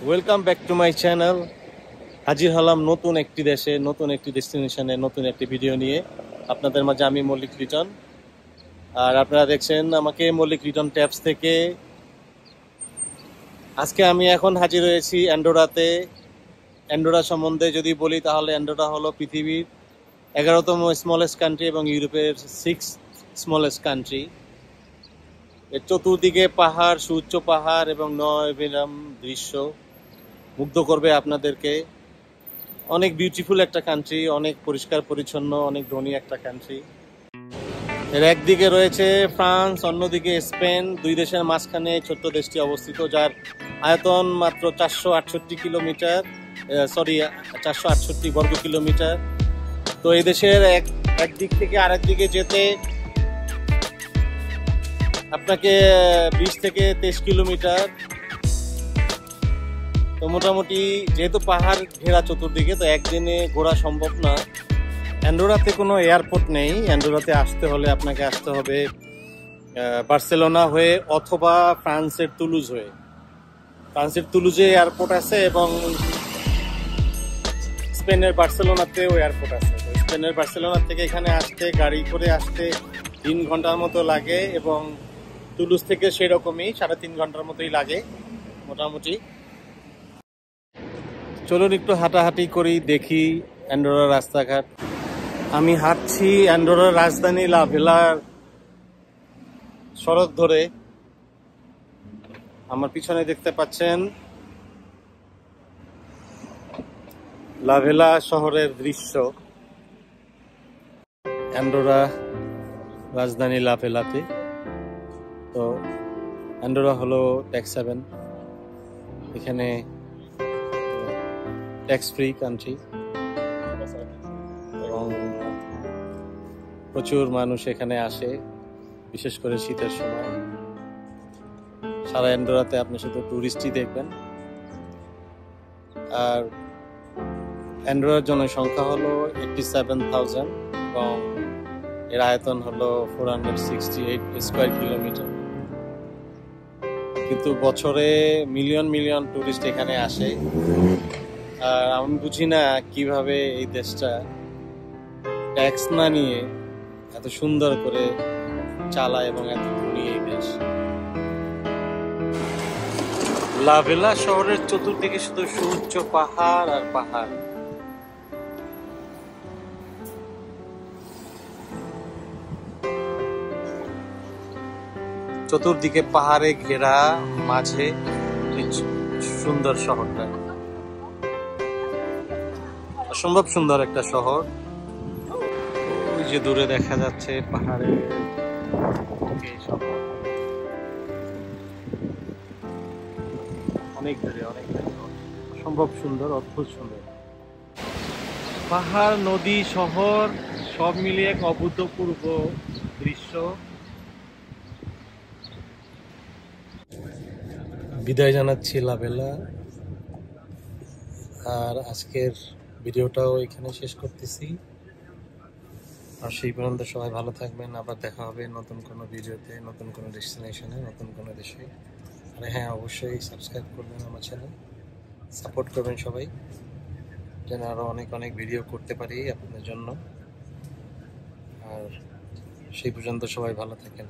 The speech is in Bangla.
Welcome back to my channel. হাজির হলাম নতুন একটি দেশে, নতুন একটি ডেস্টিনেশনে, নতুন একটি ভিডিও নিয়ে আপনাদের মাঝে। আমি মল্লিক লিটন, আর আপনারা দেখছেন আমাকে মল্লিক লিটন ট্যাবস থেকে। আজকে আমি এখন হাজির হয়েছি অ্যান্ডোরাতে। অ্যান্ডোরা সম্বন্ধে যদি বলি তাহলে অ্যান্ডোরা হলো পৃথিবীর 11তম স্মলেস্ট কান্ট্রি এবং ইউরোপের 6th স্মলেস্ট কান্ট্রি। এর চতুর্দিকে পাহাড়, সুউচ্চ পাহাড় এবং নয়বিরাম দৃশ্য মুগ্ধ করবে আপনাদেরকে। অনেক বিউটিফুল একটা কান্ট্রি, অনেক পরিষ্কার পরিচ্ছন্ন, অনেক ধনী একটা কান্ট্রি। এর একদিকে রয়েছে ফ্রান্স, অন্যদিকে স্পেন। দুই দেশের মাঝখানে ছোট্ট দেশটি অবস্থিত, যার আয়তন মাত্র 468 কিলোমিটার, 468 বর্গ কিলোমিটার। তো এই দেশের একদিক থেকে আরেক দিকে যেতে আপনাকে 20 থেকে 23 কিলোমিটার। তো মোটামুটি যেহেতু পাহাড় ঘেরা চতুর্দিকে, তো একদিনে ঘোরা সম্ভব না। অ্যান্ডোরাতে কোনো এয়ারপোর্ট নেই। অ্যান্ডোরাতে আসতে হলে আপনাকে আসতে হবে বার্সেলোনা হয়ে অথবা ফ্রান্সের তুলুজ হয়ে। ফ্রান্সের তুলুজে এয়ারপোর্ট আছে এবং স্পেনের বার্সেলোনাতেও এয়ারপোর্ট আছে। তো স্পেনের বার্সেলোনা থেকে এখানে আসতে, গাড়ি করে আসতে 3 ঘন্টার মতো লাগে, এবং তুলুজ থেকে সেরকমই 3.5 ঘন্টার মতোই লাগে মোটামুটি। চলুন একটু হাঁটাহাঁটি করি, দেখি অ্যান্ডোরার রাস্তাঘাট। আমি হাঁটছি অ্যান্ডোরার রাজধানী লা ভেলার সড়ক ধরে। আমার পিছনে দেখতে পাচ্ছেন লা ভেলা শহরের দৃশ্য। অ্যান্ডোরা রাজধানী লা ভেলাতে। তো অ্যান্ডোরা হলো ট্যাক্স হেভেন। এখানে ট্যাক্স ফ্রি কান্ট্রি এবং প্রচুর মানুষ এখানে আসে, বিশেষ করে শীতের সময়। সারা অ্যান্ডোরাতে আপনি শুধু টুরিস্টই দেখবেন। আর অ্যান্ডোরার জনসংখ্যা হলো 87,000 এবং এর আয়তন হলো 468 স্কোয়ার কিলোমিটার। কিন্তু বছরে মিলিয়ন মিলিয়ন টুরিস্ট এখানে আসে। আর আমি বুঝি না কিভাবে এই দেশটা ট্যাক্স না নিয়ে এত সুন্দর করে চালায় এবং এত ধনী এই দেশ। লা ভেলা শহরের চতুর্দিকে শুধু সুউচ্চ পাহাড় আর পাহাড়। চতুর্দিকে পাহাড়ে ঘেরা, মাঝে সুন্দর শহরটা। অসম্ভব সুন্দর একটা শহর। ওই যে দূরে দেখা যাচ্ছে পাহাড়ে শহর, অনেক দূরে, অনেক দূরে। অসম্ভব সুন্দর, অদ্ভুত সুন্দর পাহাড়, নদী, শহর সব মিলিয়ে এক অভূতপূর্ব দৃশ্য। বিদায় জানাচ্ছি লা ভেলা। আর আজকের ভিডিওটাও এখানে শেষ করতেছি। আর সেই পর্যন্ত সবাই ভালো থাকবেন। আবার দেখা হবে নতুন কোনো ভিডিওতে, নতুন কোনো ডেস্টিনেশনে, নতুন কোনো দেশে। আর হ্যাঁ, অবশ্যই সাবস্ক্রাইব করবেন আমার চ্যানেল, সাপোর্ট করবেন সবাই, যেন আরও অনেক অনেক ভিডিও করতে পারি আপনাদের জন্য। আর সেই পর্যন্ত সবাই ভালো থাকেন।